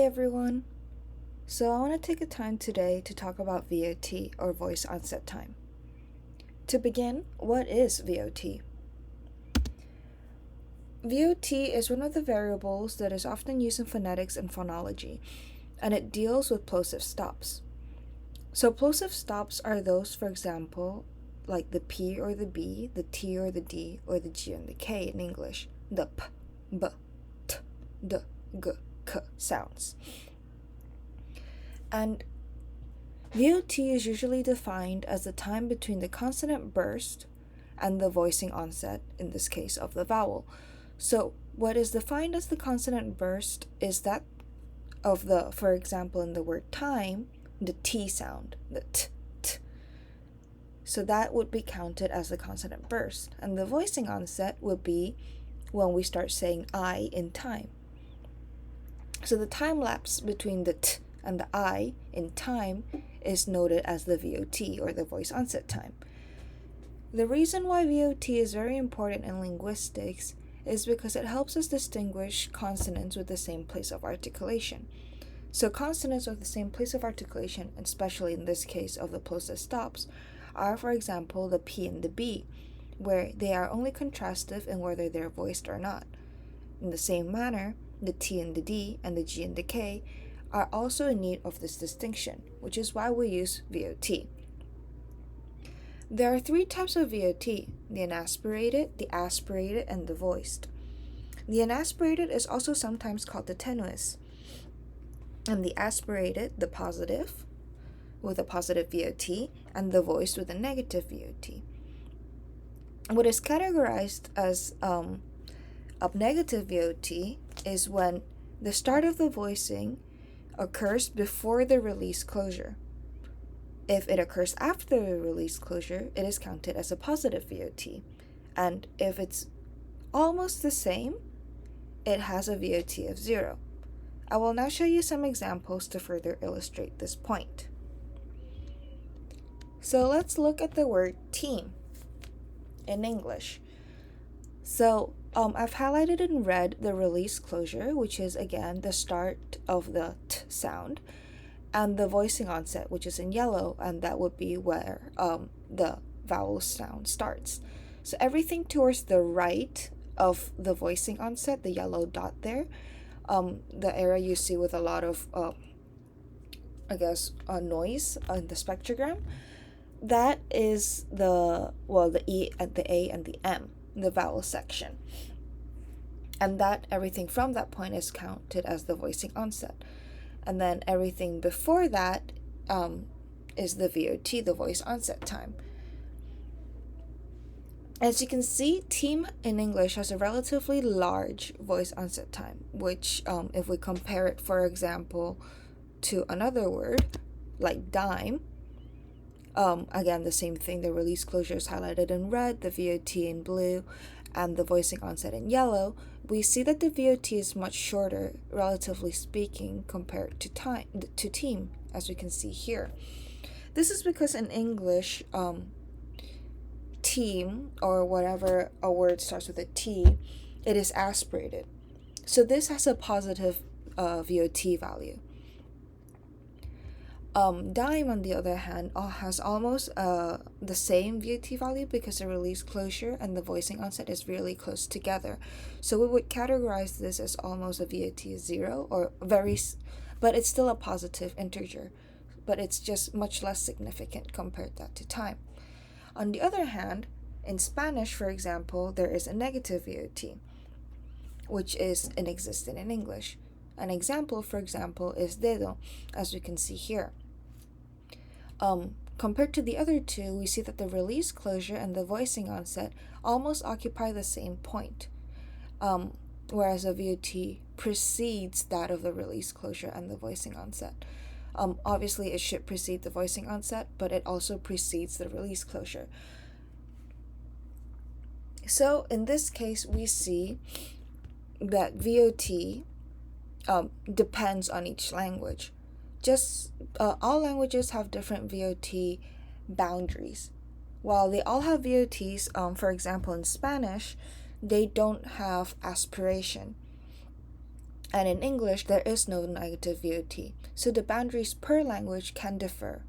everyone. So I want to take a time today to talk about VOT or voice onset time. To begin, what is VOT? VOT is one of the variables that is often used in phonetics and phonology, and it deals with plosive stops. So plosive stops are those, for example, like the P or the B, the T or the D, or the G and the K in English, the P, B, T, D, G, K sounds. And VOT is usually defined as the time between the consonant burst and the voicing onset, in this case of the vowel. So what is defined as the consonant burst is that of the, for example, in the word time, the T sound, the T, T. So that would be counted as the consonant burst. And the voicing onset would be when we start saying I in time. So the time lapse between the T and the I in time is noted as the VOT, or the voice onset time. The reason why VOT is very important in linguistics is because it helps us distinguish consonants with the same place of articulation. So consonants with the same place of articulation, especially in this case of the plosive stops, are, for example, the P and the B, where they are only contrastive in whether they're voiced or not. In the same manner, the T and the D and the G and the K are also in need of this distinction, which is why we use VOT. There are three types of VOT: the inaspirated, the aspirated, and the voiced. The inaspirated is also sometimes called the tenuis, and the aspirated, the positive, with a positive VOT, and the voiced with a negative VOT. What is categorized as a negative VOT is when the start of the voicing occurs before the release closure. If it occurs after the release closure, it is counted as a positive VOT. And if it's almost the same, it has a VOT of 0. I will now show you some examples to further illustrate this point. So let's look at the word team in English. So I've highlighted in red the release closure, which is again the start of the T sound, and the voicing onset, which is in yellow, and that would be where the vowel sound starts. So everything towards the right of the voicing onset, the yellow dot there, the area you see with a lot of, noise in the spectrogram, that is the E and the A and the M, the vowel section. And that everything from that point is counted as the voicing onset. And then everything before that is the VOT, the voice onset time. As you can see, team in English has a relatively large voice onset time, which if we compare it, for example, to another word like dime, again, the same thing, the release closure is highlighted in red, the VOT in blue, and the voicing onset in yellow. We see that the VOT is much shorter, relatively speaking, compared to team, as we can see here. This is because in English, team, or whatever a word starts with a T, it is aspirated. So this has a positive VOT value. Dime, on the other hand, has almost the same VOT value because the release closure and the voicing onset is really close together. So we would categorize this as almost a VOT 0, or but it's still a positive integer, but it's just much less significant compared that to time. On the other hand, in Spanish, for example, there is a negative VOT, which is inexistent in English. An example, for example, is dedo, as we can see here. Compared to the other two, we see that the release closure and the voicing onset almost occupy the same point, whereas the VOT precedes that of the release closure and the voicing onset. Obviously, it should precede the voicing onset, but it also precedes the release closure. So in this case, we see that VOT depends on each language. All languages have different VOT boundaries. While they all have VOTs, for example, in Spanish, they don't have aspiration. And in English, there is no negative VOT. So the boundaries per language can differ,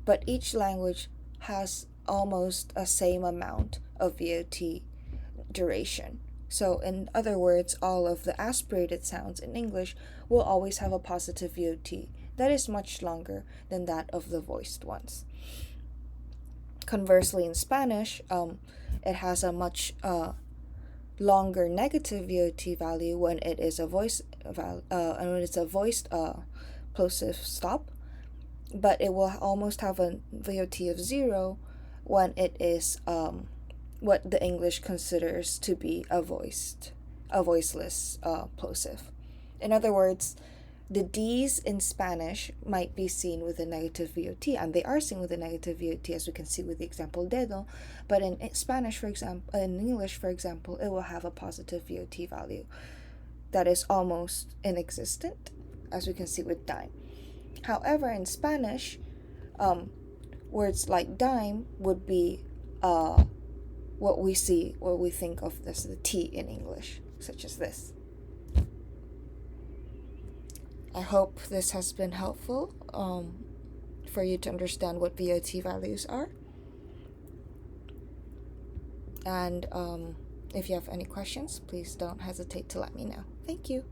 but each language has almost a same amount of VOT duration. So, in other words, all of the aspirated sounds in English will always have a positive VOT that is much longer than that of the voiced ones. Conversely, in Spanish, it has a much longer negative VOT value when it is a voiced plosive stop, but it will almost have a VOT of 0 when it is what the English considers to be a voiceless plosive. In other words, the D's in Spanish might be seen with a negative VOT, and they are seen with a negative VOT, as we can see with the example dedo, but in Spanish, for example, in English, for example, it will have a positive VOT value that is almost inexistent, as we can see with dime. However, in Spanish, words like dime would be what we think of as the T in English, such as this. I hope this has been helpful for you to understand what VOT values are. And if you have any questions, please don't hesitate to let me know. Thank you.